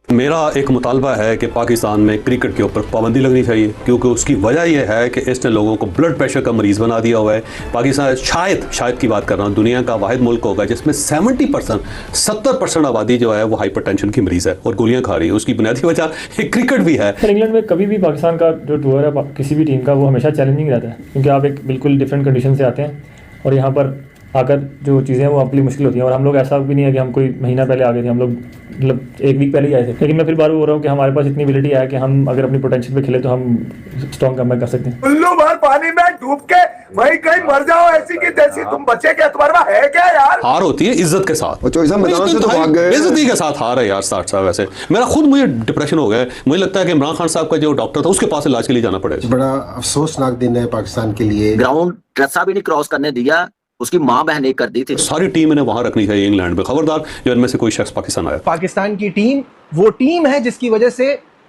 मेरा एक मुतालबा है कि पाकिस्तान में क्रिकेट के ऊपर पाबंदी लगनी चाहिए, क्योंकि उसकी वजह यह है कि इसने लोगों को ब्लड प्रेशर का मरीज़ बना दिया हुआ है। पाकिस्तान शायद की बात कर रहा हूँ, दुनिया का वाहिद मुल्क होगा जिसमें 70% आबादी जो है वो हाइपरटेंशन की मरीज़ है और गोलियाँ खा रही है। उसकी बुनियादी वजह क्रिकेट भी है। इंग्लैंड में कभी भी पाकिस्तान का जो टूर है किसी भी टीम का, वो हमेशा चैलेंजिंग रहता है, क्योंकि आप एक बिल्कुल डिफरेंट कंडीशन से आते हैं और यहाँ पर आकर जो चीज़ें हैं वो आपके लिए मुश्किल होती हैं। और हम लोग ऐसा भी नहीं है कि हम कोई महीना पहले आ गए थे, हम लोग मतलब एक वीक पहले ही आए थे। लेकिन मैं फिर बार बोल रहा हूँ कि हमारे पास इतनी एबिलिटी है कि हम अगर अपनी पोटेंशियल पे खेले तो हम स्ट्रॉन्ग कमबैक कर सकते हैं। उल्लू भर पानी में डूब के वही कहीं मर जाओ ऐसी की तैसी, तुम बच्चे के एतबार में है क्या यार? हार होती है इज्जत के साथ, मैदान से तो भाग गए, बेइज्जती के साथ हार है यार। 60 साल वैसे मुझे डिप्रेशन हो गया। मुझे लगता है कि इमरान खान साहब का जो डॉक्टर था उसके पास इलाज के लिए जाना पड़ेगा। बड़ा अफसोसनाक दिन है पाकिस्तान के लिए। ग्राउंड रस्सा भी नहीं क्रॉस करने दिया, उसकी माँ बहन ने कर दी थी। सारी टीम इन्हें वहां रखनी चाहिए इंग्लैंड में। खबरदार जो इनमें से कोई शख्स पाकिस्तान आया। पाकिस्तान की टीम वो टीम है जिसकी वजह से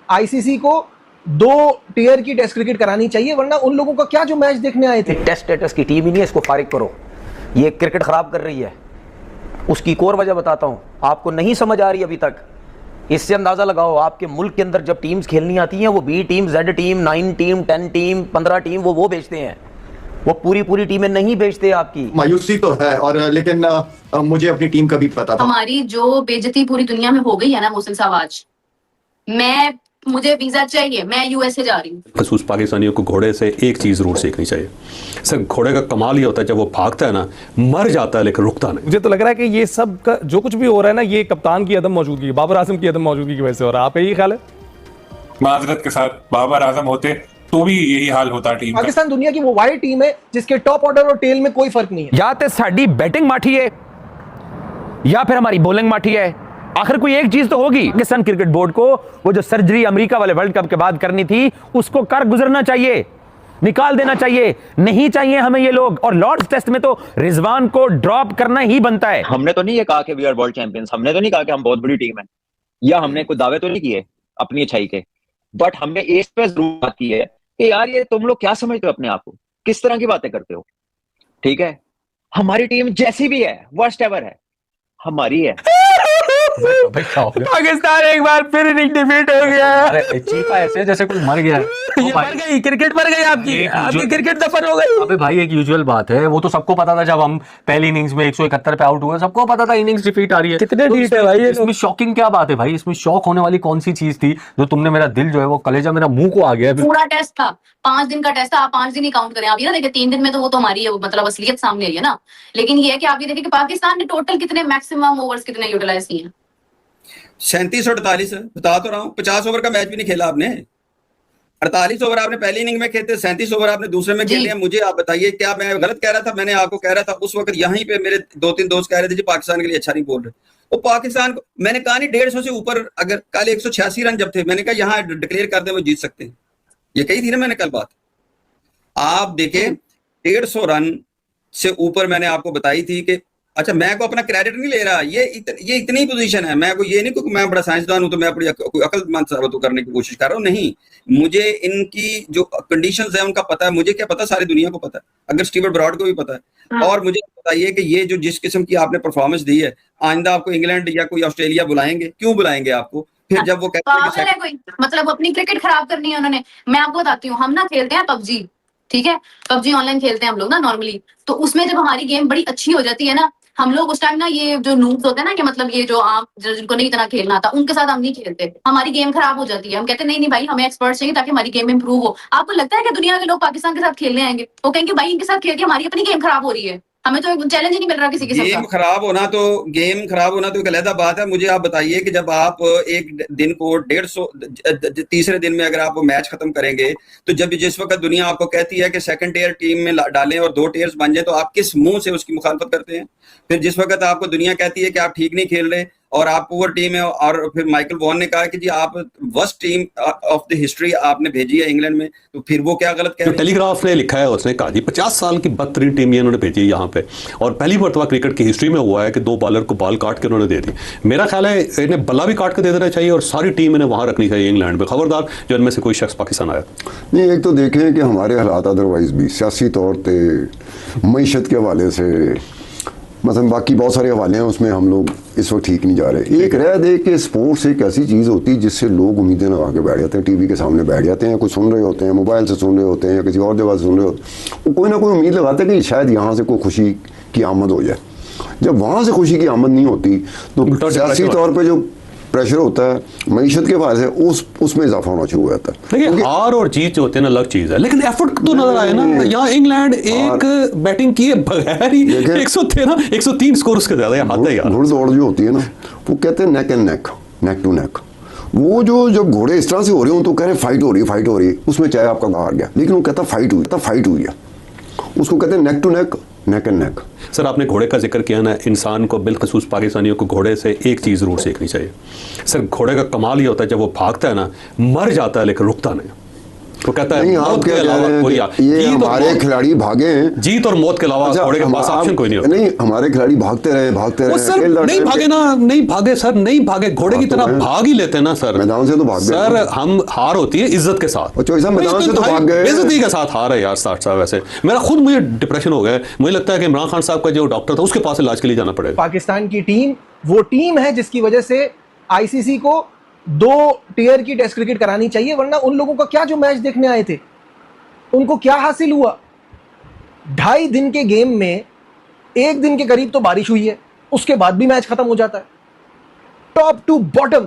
आईसीसी को 2 टियर की टेस्ट क्रिकेट करानी चाहिए, वरना उन लोगों का क्या जो मैच देखने आए थे। टेस्ट स्टेटस की टीम ही नहीं है, इसको फारिग करो। ये क्रिकेट खराब कर रही है। उसकी एक और वजह बताता हूं, आपको नहीं समझ आ रही अभी तक। इससे अंदाजा लगाओ, आपके मुल्क के अंदर जब टीम्स खेलनी आती हैं, वो B team, Z team, 9 team, 10 team, 15 team वो भेजते हैं। वो पूरी टीमें नहीं भेजते आपकी। मायूसी तो है, और लेकिन मुझे अपनी टीम का भी पता था। हमारी जो बेइज्जती पूरी दुनिया में हो गई है ना मोहसिन साहब, आज मुझे वीजा चाहिए, मैं यूएसए जा रही हूँ। खसूस पाकिस्तानियों को घोड़े से एक चीज जरूर सीखनी चाहिए। सर घोड़े का कमाल ये होता है जब वो भागता है ना, मर जाता है लेकिन रुकता नहीं। मुझे तो लग रहा है कि ये सब का जो कुछ भी हो रहा है ना, ये कप्तान की अदम मौजूदगी, बाबर आजम की अदम मौजूदगी की वजह से हो रहा है। आपका ये ख्याल है? माजरत के साथ बाबर आजम होते तो भी यही हाल होता टीम का। पाकिस्तान दुनिया की वो वाइड टीम है जिसके टॉप ऑर्डर और टेल में कोई फर्क नहीं है। या तो साडी बैटिंग माठी है या फिर हमारी बॉलिंग माठी है। आखिर कोई एक चीज तो होगी। पाकिस्तान क्रिकेट बोर्ड को वो जो सर्जरी अमेरिका वाले वर्ल्ड कप के बाद करनी थी, उसको कर गुजरना चाहिए, निकाल देना चाहिए। नहीं चाहिए हमें ये लोग। और लॉर्ड्स टेस्ट में तो रिजवान को ड्रॉप करना ही बनता है। हमने तो नहीं ये कहा कि वी आर वर्ल्ड चैंपियंस, हमने तो नहीं कहा कि हम बहुत बड़ी टीम है, या हमने कोई दावे तो नहीं किए अपनी अच्छाई के, बट हमने इस पे जरूर बात की है कि यार ये तुम लोग क्या समझते हो अपने आप को, किस तरह की बातें करते हो। ठीक है, हमारी टीम जैसी भी है, वर्स्ट एवर है, हमारी है। पाकिस्तान एक बार फिर डिफीट हो गया। अरे चीखा ऐसे जैसे कोई मर गया। मर गई, क्रिकेट मर गई आपकी क्रिकेट दफन हो गई। अबे भाई एक यूजुअल बात है, वो तो सबको पता था जब हम पहली इनिंग्स में 171 पे आउट हुए, सबको पता था इनिंग्स डिफीट आ रही है। कितने डिफीट है भाई? इसमें शॉकिंग क्या बात है भाई? इसमें शॉक होने वाली कौन सी चीज थी जो तुमने मेरा दिल जो है वो कलेजा मेरा मुंह को आ गया। पूरा टेस्ट था, 5 दिन का टेस्ट था। आप 5 दिन ही काउंट करें। आप ये ना देखिए 3 दिन में तो वो तो हमारी है, वो मतलब असलियत सामने आई है ना। लेकिन ये है कि आप ये देखिए कि पाकिस्तान ने टोटल कितने मैक्सिमम ओवर्स कितने यूटिलाइज किए हैं। 37 और 48 बता तो रहा हूँ। 50 ओवर का मैच भी नहीं खेला आपने। 48 ओवर आपने पहली इनिंग में खेले, 37 ओवर आपने दूसरे में खेले। मुझे आप बताइए क्या मैं गलत कह रहा था? मैंने आपको कह रहा था उस वक्त यहीं पे मेरे 2-3 दोस्त कह रहे थे जी पाकिस्तान के लिए अच्छा नहीं बोल रहे। वो पाकिस्तान को मैंने कहा नहीं, 150 से ऊपर अगर कल 186 रन जब थे, मैंने कहा यहाँ डिक्लेयर कर दे वो जीत सकते हैं। ये कही थी ना मैंने कल बात। आप देखें 150 रन से ऊपर मैंने आपको बताई थी कि अच्छा, मैं को अपना क्रेडिट नहीं ले रहा, ये इतनी पोजीशन है। मैं को ये नहीं क्योंकि मैं बड़ा साइंसदान हूं तो मैं अपनी अकलमंद साबित करने की कोशिश कर रहा हूं। नहीं, मुझे इनकी जो कंडीशंस है उनका पता है। मुझे क्या पता, सारी दुनिया को पता है, अगर स्टीवर्ट ब्रॉड को भी पता है। और मुझे बताइए कि ये जो जिस किस्म की आपने परफॉर्मेंस दी है, आइंदा आपको इंग्लैंड या कोई ऑस्ट्रेलिया बुलाएंगे? क्यों बुलाएंगे आपको? फिर जब वो कहते हैं कोई मतलब अपनी क्रिकेट खराब करनी है उन्होंने। मैं आपको बताती हूँ, हम ना खेलते हैं पबजी, ठीक है, पबजी ऑनलाइन खेलते हैं हम लोग ना नॉर्मली। तो उसमें जब हमारी गेम बड़ी अच्छी हो जाती है ना, हम लोग उस टाइम ना ये जो नूब्स होते हैं ना, कि मतलब ये जो आप जिनको नहीं इतना खेलना आता, उनके साथ हम नहीं खेलते। हमारी गेम खराब हो जाती है। हम कहते नहीं भाई, हमें एक्सपर्ट चाहिए ताकि हमारी गेम इंप्रूव हो। आपको लगता है कि दुनिया के लोग पाकिस्तान के साथ खेलने आएंगे? वो कहेंगे भाई इनके साथ खेल के हमारी अपनी गेम खराब हो रही है, हमें तो चैलेंज ही नहीं मिल रहा किसी के साथ। गेम खराब होना तो एक अलग बात है। मुझे आप बताइए कि जब आप एक दिन को 150 तीसरे दिन में अगर आप वो मैच खत्म करेंगे, तो जब जिस वक्त दुनिया आपको कहती है कि सेकंड टियर टीम में डालें और 2 टियर्स बन जाए, तो आप किस मुंह से उसकी मुखालफत करते हैं? फिर जिस वक्त आपको दुनिया कहती है कि आप ठीक नहीं खेल रहे और आप पुअर टीम है, और फिर माइकल वॉन ने कहा कि जी आप worst team of the history आपने भेजी है इंग्लैंड में, तो फिर वो क्या गलत कह रहे हैं? टेलीग्राफ ने लिखा है, उसने कहा जी 50 साल की बदतरीन टीम ये उन्होंने भेजी है यहाँ पे, और पहली मरतबा क्रिकेट की हिस्ट्री में हुआ है कि 2 बॉलर को बॉल काट के उन्होंने दे दी। मेरा ख्याल है इन्हें बल्ला भी काट के दे देना चाहिए और सारी टीम इन्हें वहां रखनी चाहिए इंग्लैंड में। खबरदार जो इनमें से कोई शख्स पाकिस्तान आया। नहीं, एक तो देखें कि हमारे हालात अदरवाइज भी सियासी तौर पर, मईशत के हवाले से, मतलब बाकी बहुत सारे हवाले हैं, उसमें हम लोग इस वक्त ठीक नहीं जा रहे। एक रह दे कि स्पोर्ट्स एक ऐसी चीज़ होती है जिससे लोग उम्मीदें लगा के बैठ जाते हैं, टीवी के सामने बैठ जाते हैं, कुछ सुन रहे होते हैं, मोबाइल से सुन रहे होते हैं या किसी और जगह से सुन रहे होते हैं, वो कोई ना कोई उम्मीद लगाते हैं कि शायद यहाँ से कोई खुशी की आमद हो जाए। जब वहाँ से खुशी की आमद नहीं होती तो सियासी तौर पर जो प्रेशर होता है मईशत के हवाले से उसमें इजाफा होना शुरू हो जाता है। देखिए हार और जीत जो होते हैं ना अलग चीज है, लेकिन एफर्ट तो नजर आए ना। यहाँ इंग्लैंड एक बैटिंग किए बगैर ही 113 103 स्कोर उसके ज्यादा हाथ है यार। घुड़दौड़ जो होती है ना, वो कहते हैं नेक एंड नेक, नेक टू नेक। वो जो जब घोड़े इस तरह से हो रहे हो तो कह रहे फाइट हो रही है, उसमें चाहे आपका हार गया, लेकिन वो कहता फाइट हुई है, उसको कहते हैं neck to neck, neck and neck. Sir आपने घोड़े का जिक्र किया ना, इंसान को बिलखसूस पाकिस्तानियों को घोड़े से एक चीज़ जरूर सीखनी चाहिए। सर घोड़े का कमाल ये होता है जब वो भागता है ना, मर जाता है लेकिन रुकता नहीं। वो कहता है आप क्या कह रहे हैं ये हमारे खिलाड़ी भागे हैं, जीत और मौत के अलावा घोड़े के पास ऑप्शन कोई नहीं होता। नहीं, हमारे खिलाड़ी भागते रहे सर नहीं भागे सर, नहीं भागे, घोड़े की तरह भाग ही लेते हैं ना सर। मैदान से तो भाग गए सर, हम हार होती है इज्जत के साथ, मैदान से तो भाग गए, बेइज्जती के साथ हार है यार। साहब वैसे मेरा खुद मुझे डिप्रेशन हो गया, मुझे लगता है कि इमरान खान साहब का जो डॉक्टर था उसके पास इलाज के लिए जाना पड़ेगा। पाकिस्तान की टीम वो टीम है जिसकी वजह से आईसीसी को 2 टियर की टेस्ट क्रिकेट करानी चाहिए, वरना उन लोगों का क्या जो मैच देखने आए थे उनको क्या हासिल हुआ। 2.5 दिन के गेम में 1 दिन के करीब तो बारिश हुई है, उसके बाद भी मैच खत्म हो जाता है। टॉप टू बॉटम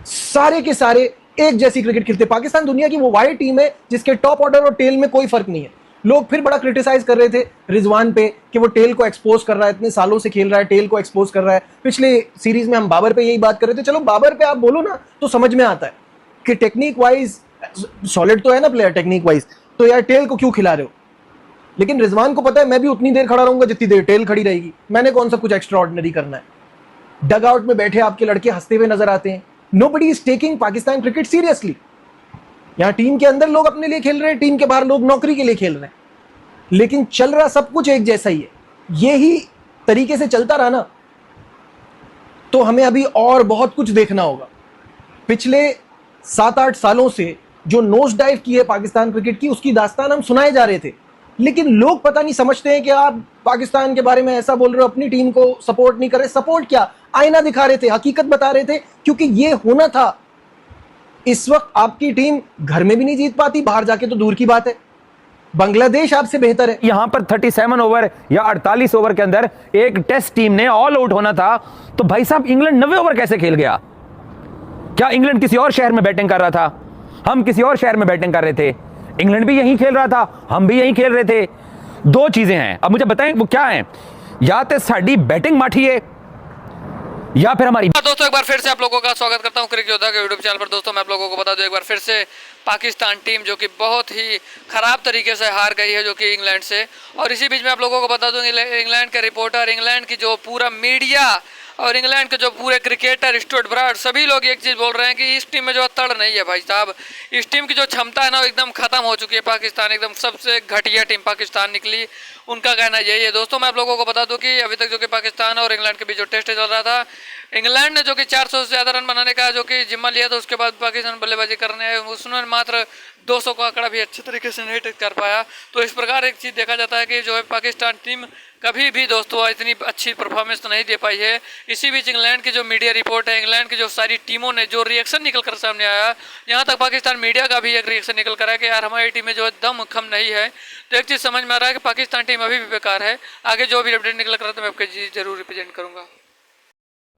सारे के सारे एक जैसी क्रिकेट खेलते। पाकिस्तान दुनिया की वो वाइड टीम है जिसके टॉप ऑर्डर और टेल में कोई फर्क नहीं है। लोग फिर बड़ा क्रिटिसाइज कर रहे थे रिजवान पे कि वो टेल को एक्सपोज कर रहा है, इतने सालों से खेल रहा है, टेल को एक्सपोज कर रहा है। पिछले सीरीज में हम बाबर पे यही बात कर रहे थे। चलो बाबर पे आप बोलो ना तो समझ में आता है कि टेक्निक वाइज सॉलिड तो है ना प्लेयर, टेक्निक वाइज, तो यार टेल को क्यों खिला रहे हो। लेकिन रिजवान को पता है मैं भी उतनी देर खड़ा रहूंगा जितनी देर टेल खड़ी रहेगी, मैंने कौन सा कुछ एक्स्ट्रा ऑर्डिनरी करना है। डग आउट में बैठे आपके लड़के हंसते हुए नजर आते हैं। Nobody is taking Pakistan cricket seriously. यहां टीम के अंदर लोग अपने लिए खेल रहे हैं, टीम के बाहर लोग नौकरी के लिए खेल रहे हैं, लेकिन चल रहा सब कुछ एक जैसा ही है। यही तरीके से चलता रहा ना तो हमें अभी और बहुत कुछ देखना होगा। पिछले 7-8 सालों से जो नोज डाइव की है पाकिस्तान क्रिकेट की, उसकी दास्तान हम सुनाए जा रहे थे, लेकिन लोग पता नहीं समझते हैं कि आप पाकिस्तान के बारे में ऐसा बोल रहे हो, अपनी टीम को सपोर्ट नहीं कर रहे। सपोर्ट क्या, आईना दिखा रहे थे, हकीकत बता रहे थे, क्योंकि ये होना था। इस वक्त आपकी टीम घर में भी नहीं जीत पाती, बाहर जाके तो दूर की बात है। बांग्लादेश आपसे बेहतर है। यहां पर 37 ओवर या 48 ओवर के अंदर एक टेस्ट टीम ने ऑल आउट होना था, तो भाई साहब इंग्लैंड 90 ओवर कैसे खेल गया? क्या इंग्लैंड किसी और शहर में बैटिंग कर रहा था? हम किसी और शहर में बैटिंग कर रहे थे। इंग्लैंड भी यहीं खेल रहा था, हम भी यहीं खेल रहे थे। 2 चीजें हैं, अब मुझे बताएं वो क्या हैं? या तो साड़ी बैटिंग माठी है या फिर हमारी। दोस्तों एक बार फिर से आप लोगों का स्वागत करता हूं क्रिकेट योद्धा के यूट्यूब चैनल पर। दोस्तों मैं आप लोगों को बता दूं एक बार फिर से पाकिस्तान टीम जो कि बहुत ही खराब तरीके से हार गई है जो कि इंग्लैंड से। और इसी बीच में आप लोगों को बता दूं इंग्लैंड के रिपोर्टर, इंग्लैंड की जो पूरा मीडिया और इंग्लैंड के जो पूरे क्रिकेटर स्टुअर्ट ब्रॉड सभी लोग एक चीज़ बोल रहे हैं कि इस टीम में जो तड़ नहीं है भाई साहब। इस टीम की जो क्षमता है ना वो एकदम खत्म हो चुकी है। पाकिस्तान एकदम सबसे घटिया टीम पाकिस्तान निकली, उनका कहना यही है। दोस्तों मैं आप लोगों को बता दूं कि अभी तक जो कि पाकिस्तान और इंग्लैंड के बीच जो टेस्ट चल रहा था, इंग्लैंड ने जो कि 400 से ज़्यादा रन बनाने का जो कि जिम्मा लिया था, उसके बाद पाकिस्तान बल्लेबाजी करने आए, उसने मात्र 200 का आंकड़ा भी अच्छे तरीके से नहीं कर पाया। तो इस प्रकार एक चीज़ देखा जाता है कि जो है पाकिस्तान टीम कभी भी दोस्तों इतनी अच्छी परफॉर्मेंस तो नहीं दे पाई है। इसी बीच इंग्लैंड की जो मीडिया रिपोर्ट है, इंग्लैंड की जो सारी टीमों ने जो रिएक्शन निकल कर सामने आया, यहाँ तक पाकिस्तान मीडिया का भी एक रिएक्शन निकल कर आया कि यार हमारी टीम में जो है दम खम नहीं है। तो एक चीज़ समझ में आ रहा है कि पाकिस्तान टीम अभी भी बेकार है। आगे जो भी अपडेट निकल कर रहा था मैं आपके जरूर रिप्रेजेंट करूँगा।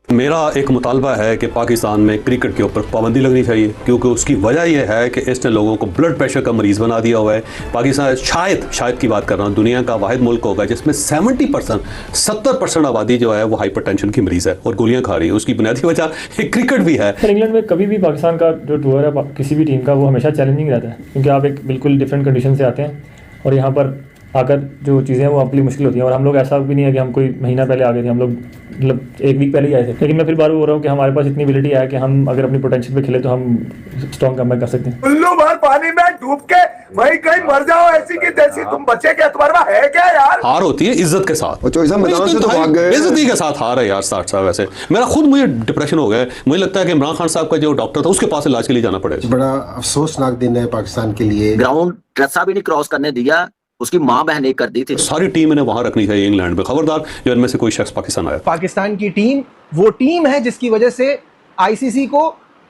मेरा एक मुतालबा है कि पाकिस्तान में क्रिकेट के ऊपर पाबंदी लगनी चाहिए, क्योंकि उसकी वजह यह है कि इसने लोगों को ब्लड प्रेशर का मरीज़ बना दिया हुआ है। पाकिस्तान शायद की बात कर रहा हूँ, दुनिया का वाहिद मुल्क होगा जिसमें 70% आबादी जो है वो हाइपरटेंशन की मरीज़ है और गोलियाँ खा रही है। उसकी बुनियादी वजह क्रिकेट भी है। इंग्लैंड में कभी भी पाकिस्तान का जो टूर है किसी भी टीम का वो हमेशा चैलेंजिंग रहता है, क्योंकि आप एक बिल्कुल डिफरेंट कंडीशन से आते हैं और यहाँ पर आकर जो चीज़ें हैं वो आपके लिए मुश्किल होती हैं। और हम लोग ऐसा भी नहीं है कि हम कोई महीना पहले आ गए थे, हम लोग मतलब 1 वीक पहले ही आए थे। लेकिन मैं फिर बार बोल रहा हूँ कि हमारे पास इतनी एबिलिटी है कि हम अगर अपनी पोटेंशियल पे खेले तो हम स्ट्रॉन्ग कमबैक कर सकते हैं। उल्लू भर पानी में डूब के वही कहीं मर जाओ ऐसी की तैसी, तुम बच्चे के एतबार में है क्या यार? हार होती है इज्जत के साथ, मैदान से तो भाग गए, बेइज्जती के साथ हार है यार। साहब वैसे मेरा खुद मुझे डिप्रेशन हो गया, मुझे लगता है कि इमरान खान साहब का जो डॉक्टर था उसके पास इलाज के लिए जाना पड़ेगा। बड़ा अफसोसनाक दिन है पाकिस्तान के लिए। ग्राउंड रस्सा भी नहीं क्रॉस करने दिया, उसकी माँ बहन एक कर दी थी। सारी टीम इन्हें वहां रखनी चाहिए इंग्लैंड में, खबरदार जो इनमें से कोई शख्स पाकिस्तान आया। पाकिस्तान की टीम वो टीम है जिसकी वजह से आईसीसी को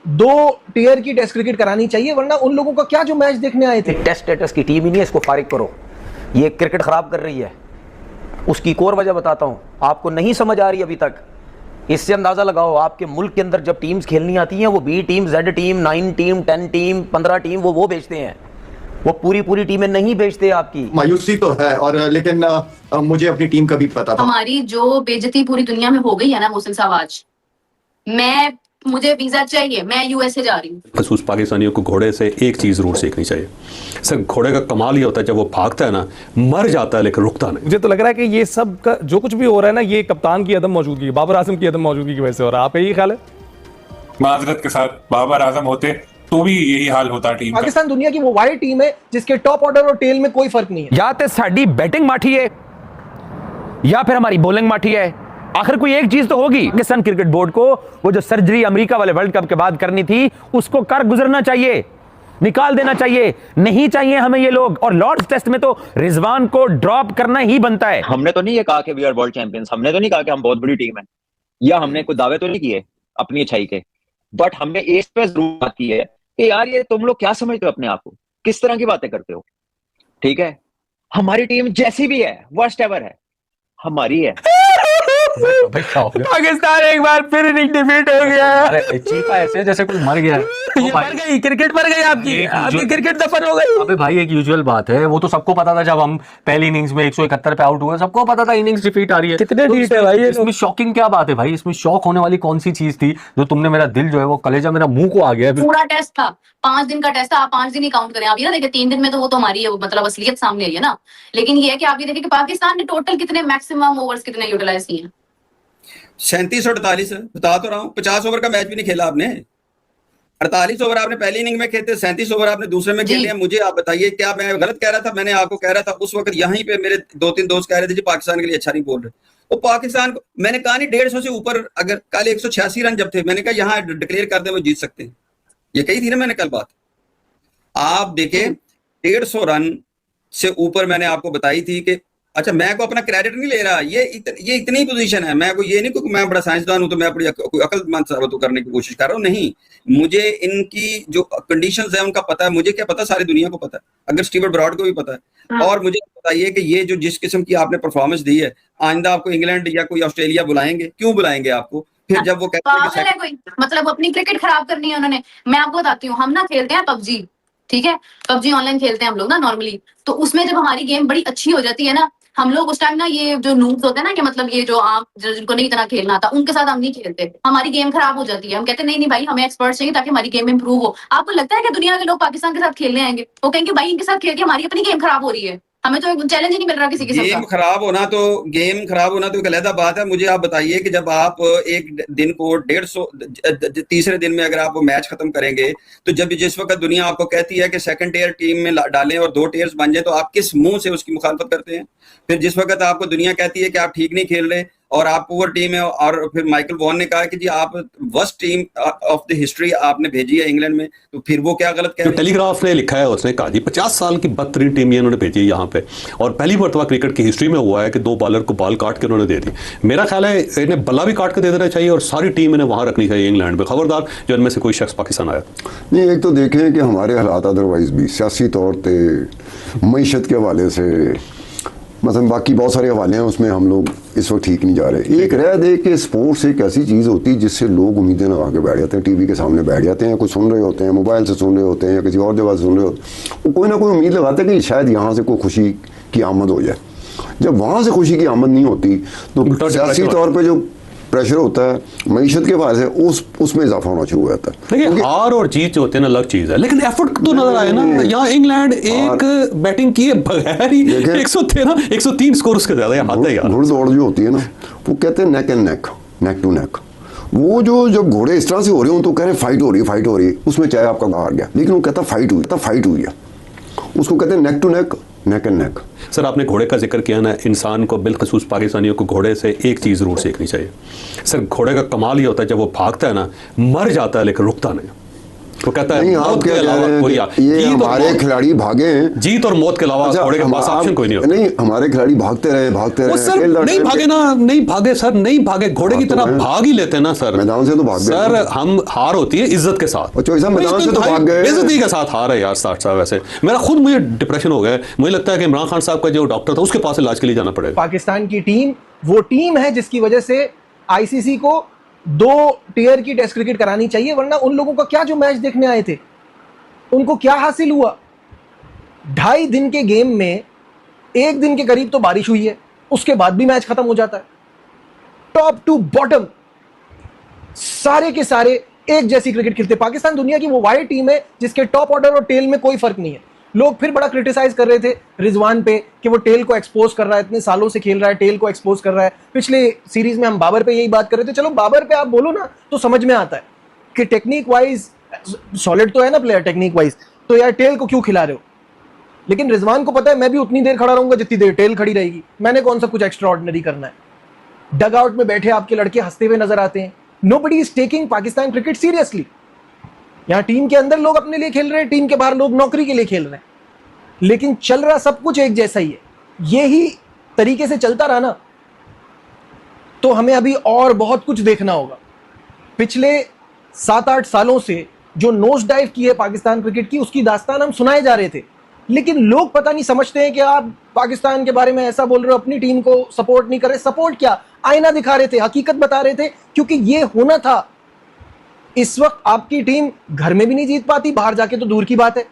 2 टियर की टेस्ट क्रिकेट करानी चाहिए, वरना उन लोगों का क्या जो मैच देखने आए थे। टेस्ट स्टेटस की टीम ही नहीं है, इसको फारिग करो, ये क्रिकेट खराब कर रही है। उसकी एक और वजह बताता हूं, आपको नहीं समझ आ रही अभी तक। इससे अंदाजा लगाओ, आपके मुल्क के अंदर जब टीम्स खेलनी आती हैं वो B team, Z team, 9 team, 10 team, 15 team वो भेजते हैं, वो पूरी टीमें नहीं भेजते आपकी। मायूसी तो है, और लेकिन मुझे अपनी टीम का भी पता था। हमारी जो बेइज्जती पूरी दुनिया में हो गई है ना मोहसिन साहब, आज मुझे वीजा चाहिए, मैं यूएसए जा रही हूँ। खसूस पाकिस्तानियों को घोड़े से एक चीज जरूर सीखनी चाहिए सर, घोड़े का कमाल ये होता है जब वो भागता है ना, मर जाता है लेकिन रुकता नहीं। मुझे तो लग रहा है कि ये सब का जो कुछ भी हो रहा है ना, ये कप्तान की अदम मौजूदगी, बाबर आजम की अदम मौजूदगी की वजह से हो रहा है। आपका यही ख्याल है? माजरत के साथ बाबर आजम होते तो भी यही हाल होता टीम का। पाकिस्तान दुनिया की वो वाइड टीम है जिसके टॉप ऑर्डर और टेल में कोई फर्क नहीं है। या तो साड़ी बैटिंग माठी है या फिर हमारी बॉलिंग माठी है, आखिर कोई एक चीज तो होगी। पाकिस्तान क्रिकेट बोर्ड को वो जो सर्जरी अमेरिका वाले वर्ल्ड कप के बाद करनी थी उसको कर गुजरना चाहिए, निकाल देना चाहिए। नहीं चाहिए हमें ये लोग। और लॉर्ड्स टेस्ट में तो रिजवान को ड्रॉप करना ही बनता है। हमने तो नहीं ये कहा कि वी आर वर्ल्ड चैंपियंस, हमने तो नहीं कहा कि हम बहुत बड़ी टीम है, या हमने कोई दावे तो नहीं किए अपनी अच्छाई के, बट हमने एज पे जरूर बात की है कि यार ये तुम लोग क्या समझते हो अपने आप को, किस तरह की बातें करते हो। ठीक है, हमारी टीम जैसी भी है, वर्स्ट एवर है, हमारी है। पाकिस्तान एक बार फिर डिफीट हो गया। अरे चीखा ऐसे जैसे कोई मर गया है। ये मर गई, क्रिकेट मर गई आपकी क्रिकेट दफन हो गई। अबे भाई एक यूजुअल बात है, वो तो सबको पता था जब हम पहली इनिंग्स में 171 पे आउट हुए, सबको पता था इनिंग्स डिफीट आ रही है। कितने डिफीट है भाई? इसमें शॉकिंग क्या बात है भाई? इसमें शॉक होने वाली कौन सी चीज थी जो तुमने मेरा दिल जो है वो कलेजा मेरा मुंह को आ गया। पूरा टेस्ट था, 5 दिन का टेस्ट था, आप 5 दिन ही काउंट करें। आप ये ना देखिए 3 दिन में तो वो तो हमारी है, मतलब असलियत सामने आई है ना। लेकिन ये है कि आप ये देखिए कि पाकिस्तान ने टोटल कितने मैक्सिमम ओवर्स कितने यूटिलाइज किए हैं। 37 और 48 बता तो रहा हूँ, 50 ओवर का मैच भी नहीं खेला आपने। 48 ओवर आपने पहली इनिंग में खेले, 37 ओवर आपने दूसरे में खेले। मुझे आप बताइए क्या मैं गलत कह रहा था? मैंने आपको कह रहा था उस वक्त यहीं पे मेरे 2-3 दोस्त कह रहे थे जी पाकिस्तान के लिए अच्छा नहीं बोल रहे। वो पाकिस्तान को मैंने कहा नहीं 150 से ऊपर, अगर कल 186 रन जब थे मैंने कहा यहाँ डिक्लेयर कर दे वो जीत सकते हैं, ये कही थी ना मैंने कल बात। आप देखें 150 रन से ऊपर मैंने आपको बताई थी कि अच्छा मैं को अपना क्रेडिट नहीं ले रहा, ये इतनी पोजीशन है। मैं को ये नहीं क्योंकि मैं बड़ा साइंसदान हूं तो मैं अपनी अकलमंद साबित करने की कोशिश कर रहा हूं, नहीं। मुझे इनकी जो कंडीशंस है उनका पता है, मुझे क्या पता, सारी दुनिया को पता है, अगर स्टीवर्ट ब्रॉड को भी पता है। और मुझे बताइए कि ये जो जिस किस्म की आपने परफॉर्मेंस दी है, आइंदा आपको इंग्लैंड या कोई ऑस्ट्रेलिया बुलाएंगे? क्यों बुलाएंगे आपको? फिर जब वो कहते हैं कोई मतलब अपनी क्रिकेट खराब करनी है उन्होंने। मैं आपको बताती हूँ, हम ना खेलते हैं पबजी, ठीक है, पबजी ऑनलाइन खेलते हैं हम लोग ना नॉर्मली। तो उसमें जब हमारी गेम बड़ी अच्छी हो जाती है ना, हम लोग उस टाइम ना ये जो नूब्स होते हैं ना, कि मतलब ये जो आप जिनको नहीं इतना खेलना आता, उनके साथ हम नहीं खेलते। हमारी गेम खराब हो जाती है, हम कहते नहीं भाई हमें एक्सपर्ट्स चाहिए ताकि हमारी गेम इंप्रूव हो। आपको लगता है कि दुनिया के लोग पाकिस्तान के साथ खेलने आएंगे? वो कहेंगे भाई इनके साथ खेल के हमारी अपनी गेम खराब हो रही है, हमें तो चैलेंज ही नहीं मिल रहा किसी किस्म का। गेम खराब होना तो एक अलग बात है। मुझे आप बताइए कि जब आप एक दिन को 150 तीसरे दिन में अगर आप वो मैच खत्म करेंगे, तो जब जिस वक्त दुनिया आपको कहती है कि सेकंड टियर टीम में डालें और 2 टियर्स बन जाए, तो आप किस मुंह से उसकी मुखालफत करते हैं? फिर जिस वक्त आपको दुनिया कहती है कि आप ठीक नहीं खेल रहे और आप पुअर टीम है, और फिर माइकल वॉन ने कहा कि जी आप worst team of the history आपने भेजी है इंग्लैंड में, तो फिर वो क्या गलत कह रहे हैं? टेलीग्राफ ने लिखा है, उसने कहा जी 50 साल की बदतरीन टीम ये उन्होंने भेजी है यहाँ पे, और पहली मरतबा क्रिकेट की हिस्ट्री में हुआ है कि 2 बॉलर को बॉल काट के उन्होंने दे दी। मेरा ख्याल है इन्हें बल्ला भी काट के दे देना चाहिए और सारी टीम इन्हें वहाँ रखनी चाहिए इंग्लैंड में, खबरदार जो इनमें से कोई शख्स पाकिस्तान आया। नहीं, एक तो देखें कि हमारे हालात अदरवाइज भी सियासी तौर पर मईशत के हवाले से, मतलब बाकी बहुत सारे हवाले हैं, उसमें हम लोग इस वक्त ठीक नहीं जा रहे। एक रह दे कि स्पोर्ट्स एक ऐसी चीज़ होती है जिससे लोग उम्मीदें लगा के बैठ जाते हैं, टीवी के सामने बैठ जाते हैं, कुछ सुन रहे होते हैं, मोबाइल से सुन रहे होते हैं या किसी और जगह से सुन रहे होते हैं, वो कोई ना कोई उम्मीद लगाते हैं कि शायद यहाँ से कोई खुशी की आमद हो जाए। जब वहाँ से खुशी की आमद नहीं होती तो सियासी तौर पर जो प्रेशर होता है मईशत के बाद है उसमें इजाफा होना शुरू हो जाता है। देखिए हार और जीत जो होते हैं ना अलग चीज है, लेकिन एफर्ट तो नजर आए ना। यहाँ इंग्लैंड एक बैटिंग किए बगैर ही 103 स्कोर उसके ज्यादा आता है यार। घुड़दौड़ जो होती है ना, वो कहते हैं नेक एंड नेक टू नेक। वो जो जब घोड़े इस तरह से हो रहे हो तो कह रहे फाइट हो रही है, उसमें चाहे आपका हार गया, लेकिन वो कहता फाइट हुई है, उसको कहते हैं neck to neck and neck. Sir आपने घोड़े का जिक्र किया ना, इंसान को बिलखसूस पाकिस्तानियों को घोड़े से एक चीज़ जरूर सीखनी चाहिए सर। घोड़े का कमाल ये होता है जब वो भागता है ना, मर जाता है लेकिन रुकता नहीं। वो कहता है नहीं, आप मौत के क्या कह अलावा रहे हैं कोई कि ये हमारे खिलाड़ी भागे हैं, जीत और मौत के अलावा अच्छा, घोड़े के पास ऑप्शन कोई नहीं होता। नहीं, हमारे खिलाड़ी भागते रहे वो सर नहीं भागे ना, नहीं भागे सर, नहीं भागे, घोड़े की तरह भाग ही लेते ना सर। मैदान से तो भाग गए सर, हम हार होती है इज्जत के साथ। अच्छा, मैदान से तो भाग गए, बेइज्जती के साथ हार है यार साठ साहब। वैसे मेरा खुद मुझे डिप्रेशन हो गया, मुझे लगता है कि इमरान खान साहब का जो डॉक्टर था उसके पास इलाज के लिए जाना पड़ेगा। पाकिस्तान की टीम वो टीम है जिसकी वजह से आईसीसी को 2 टियर की टेस्ट क्रिकेट करानी चाहिए, वरना उन लोगों का क्या जो मैच देखने आए थे उनको क्या हासिल हुआ? 2.5 दिन के गेम में 1 दिन के करीब तो बारिश हुई है, उसके बाद भी मैच खत्म हो जाता है। टॉप टू बॉटम सारे के सारे एक जैसी क्रिकेट खेलते। पाकिस्तान दुनिया की वो वाइड टीम है जिसके टॉप ऑर्डर और टेल में कोई फर्क नहीं है। लोग फिर बड़ा क्रिटिसाइज कर रहे थे रिजवान पे कि वो टेल को एक्सपोज कर रहा है, इतने सालों से खेल रहा है, टेल को एक्सपोज कर रहा है। पिछले सीरीज में हम बाबर पे यही बात कर रहे थे। चलो बाबर पे आप बोलो ना तो समझ में आता है कि टेक्निक वाइज सॉलिड तो है ना प्लेयर, टेक्निक वाइज, तो यार टेल को क्यों खिला रहे हो? लेकिन रिजवान को पता है मैं भी उतनी देर खड़ा रहूंगा जितनी देर टेल खड़ी रहेगी, मैंने कौन सा कुछ एक्स्ट्रा ऑर्डिनरी करना है। डग आउट में बैठे आपके लड़के हंसते हुए नजर आते हैं। Nobody is taking Pakistan cricket seriously. यहां टीम के अंदर लोग अपने लिए खेल रहे हैं, टीम के बाहर लोग नौकरी के लिए खेल रहे हैं, लेकिन चल रहा सब कुछ एक जैसा ही है। यही तरीके से चलता रहा ना तो हमें अभी और बहुत कुछ देखना होगा। पिछले 7-8 सालों से जो नोज डाइव की है पाकिस्तान क्रिकेट की, उसकी दास्तान हम सुनाए जा रहे थे, लेकिन लोग पता नहीं समझते हैं कि आप पाकिस्तान के बारे में ऐसा बोल रहे हो, अपनी टीम को सपोर्ट नहीं कर रहे। सपोर्ट क्या, आईना दिखा रहे थे, हकीकत बता रहे थे, क्योंकि ये होना था। इस वक्त आपकी टीम घर में भी नहीं जीत पाती, बाहर जाके तो दूर की बात है।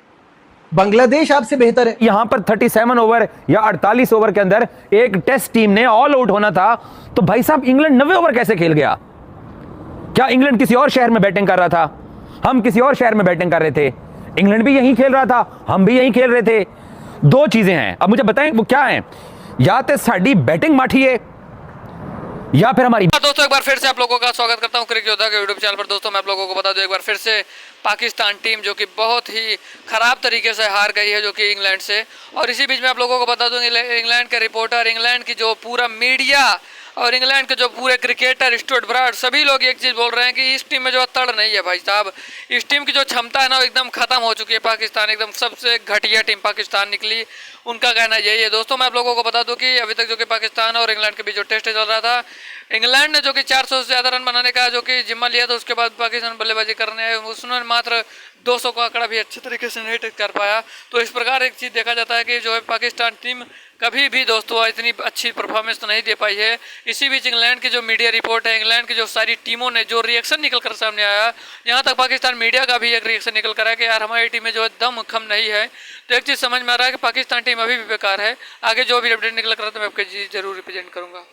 बांग्लादेश आपसे बेहतर है। यहां पर 37 ओवर या 48 ओवर के अंदर एक टेस्ट टीम ने ऑल आउट होना था, तो भाई साहब इंग्लैंड 90 ओवर कैसे खेल गया? क्या इंग्लैंड किसी और शहर में बैटिंग कर रहा था? हम किसी और शहर में बैटिंग कर रहे थे। इंग्लैंड भी यहीं खेल रहा था, हम भी यहीं खेल रहे थे। 2 चीजें हैं, अब मुझे बताएं वो क्या है? या तो साड़ी बैटिंग माठी है या फिर हमारी। दोस्तों एक बार फिर से आप लोगों का स्वागत करता हूं क्रिकेट योद्धा के यूट्यूब चैनल पर। दोस्तों मैं आप लोगों को बता दूं एक बार फिर से पाकिस्तान टीम जो कि बहुत ही खराब तरीके से हार गई है जो कि इंग्लैंड से। और इसी बीच में आप लोगों को बता दूं इंग्लैंड के रिपोर्टर, इंग्लैंड की जो पूरा मीडिया और इंग्लैंड के जो पूरे क्रिकेटर स्टुअर्ट ब्रॉड, सभी लोग एक चीज़ बोल रहे हैं कि इस टीम में जो तड़ नहीं है भाई साहब, इस टीम की जो क्षमता है ना एकदम खत्म हो चुकी है। पाकिस्तान एकदम सबसे घटिया टीम पाकिस्तान निकली, उनका कहना यही है। दोस्तों मैं आप लोगों को बता दूं कि अभी तक जो कि पाकिस्तान और इंग्लैंड के बीच जो टेस्ट चल रहा था, इंग्लैंड ने जो कि 400 से ज़्यादा रन बनाने का जो कि जिम्मा लिया था, उसके बाद पाकिस्तान बल्लेबाजी करने आए, उसने मात्र 200 का आंकड़ा भी अच्छे तरीके से नहीं कर पाया। तो इस प्रकार एक चीज़ देखा जाता है कि जो है पाकिस्तान टीम कभी भी दोस्तों इतनी अच्छी परफॉर्मेंस तो नहीं दे पाई है। इसी बीच इंग्लैंड की जो मीडिया रिपोर्ट है, इंग्लैंड की जो सारी टीमों ने जो रिएक्शन निकल कर सामने आया, यहाँ तक पाकिस्तान मीडिया का भी एक रिएक्शन निकल कर आया कि यार हमारी टीम में जो है दम खम नहीं है। तो एक चीज़ समझ में आ रहा है कि पाकिस्तान टीम अभी भी बेकार है। आगे जो भी अपडेट निकल कर आता है मैं आपके जरूर रिप्रेजेंट करूँगा।